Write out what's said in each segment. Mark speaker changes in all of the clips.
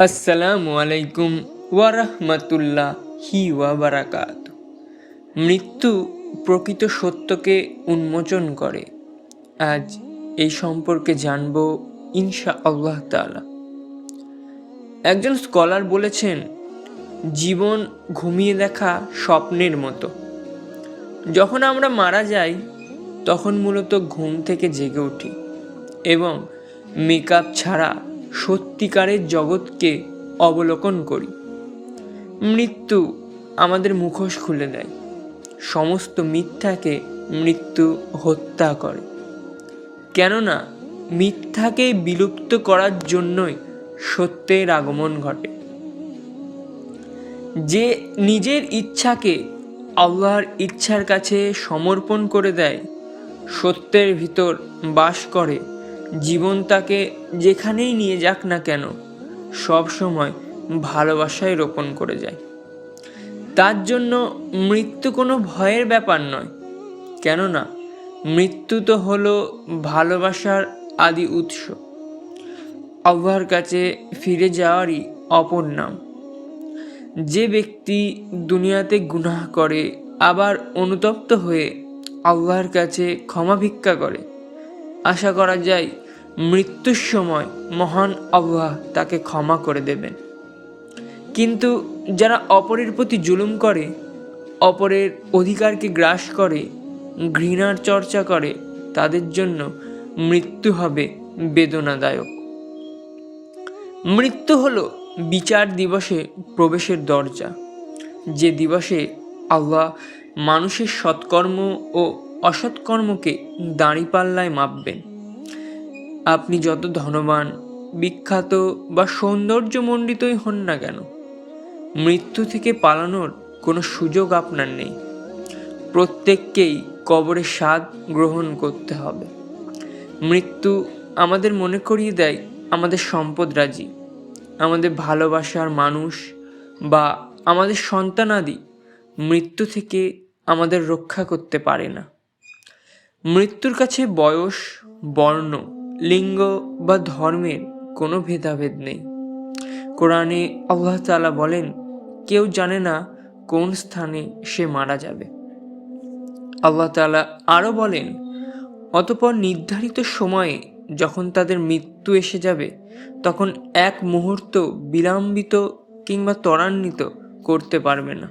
Speaker 1: আসসালামু আলাইকুম ওয়ারাহমাতুল্লাহি ওয়াবারাকাতুহু। মৃত্যু প্রকৃত সত্যকে উন্মোচন করে। আজ এই সম্পর্কে জানব ইনশাআল্লাহ তাআলা। একজন স্কলার বলেছেন, জীবন ঘুমিয়ে দেখা স্বপ্নের মতো। যখন আমরা মারা যাই তখন মূলত ঘুম থেকে জেগে উঠি এবং মেকআপ ছাড়া সত্যিকারের জগৎকে অবলোকন করি। মৃত্যু আমাদের মুখোশ খুলে দেয়, সমস্ত মিথ্যাকে মৃত্যু হত্যা করে। কেননা মিথ্যাকে বিলুপ্ত করার জন্যই সত্যের আগমন ঘটে। যে নিজের ইচ্ছাকে আল্লাহর ইচ্ছার কাছে সমর্পণ করে দেয়, সত্যের ভিতর বাস করে, জীবন তাকে যেখানেই নিয়ে যাক না কেন সব সময় ভালোবাসায় রোপণ করে যায়। তার জন্য মৃত্যু কোনো ভয়ের ব্যাপার নয়, কেননা মৃত্যু তো হলো ভালোবাসার আদি উৎস, আল্লাহর কাছে ফিরে যাওয়ারই অপর নাম। যে ব্যক্তি দুনিয়াতে গুনাহ করে আবার অনুতপ্ত হয়ে আল্লাহর কাছে ক্ষমা ভিক্ষা করে, আশা করা যায় মৃত্যুর সময় মহান আল্লাহ তাকে ক্ষমা করে দেবেন। কিন্তু যারা অপরের প্রতি জুলুম করে, অপরের অধিকারকে গ্রাস করে, ঘৃণার চর্চা করে, তাদের জন্য মৃত্যু হবে বেদনাদায়ক। মৃত্যু হলো বিচার দিবসে প্রবেশের দরজা, যে দিবসে আল্লাহ মানুষের সৎকর্ম ও অসৎকর্মকে দাঁড়িপাল্লায় মাপবেন। আপনি যত ধনবান, বিখ্যাত বা সৌন্দর্যমণ্ডিতই হন না কেন, মৃত্যু থেকে পালানোর কোনো সুযোগ আপনার নেই। প্রত্যেককেই কবরের স্বাদ গ্রহণ করতে হবে। মৃত্যু আমাদের মনে করিয়ে দেয় আমাদের সম্পদরাজি, আমাদের ভালোবাসার মানুষ বা আমাদের সন্তানাদি মৃত্যু থেকে আমাদের রক্ষা করতে পারে না। মৃত্যুর কাছে বয়স, বর্ণ, লিঙ্গ বা ধর্মের কোনো ভেদাভেদ নেই। কোরআনে আল্লাহ তাআলা বলেন, কেউ জানে না কোন স্থানে সে মারা যাবে। আল্লাহ তাআলা আরও বলেন, অতঃপর নির্ধারিত সময়ে যখন তাদের মৃত্যু এসে যাবে তখন এক মুহূর্ত বিলম্বিত কিংবা ত্বরান্বিত করতে পারবে না।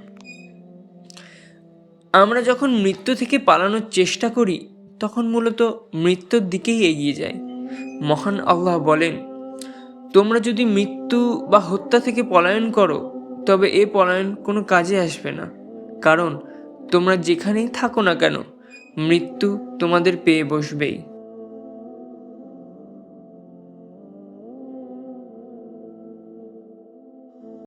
Speaker 1: আমরা যখন মৃত্যু থেকে পালানোর চেষ্টা করি তখন মূলত মৃত্যুর দিকেই এগিয়ে যাই। মহান আল্লাহ বলেন, তোমরা যদি মৃত্যু বা হত্যা থেকে পলায়ন করো তবে এ পলায়ন কোনো কাজে আসবে না, কারণ তোমরা যেখানেই থাকো না কেন মৃত্যু তোমাদের পেয়ে বসবেই।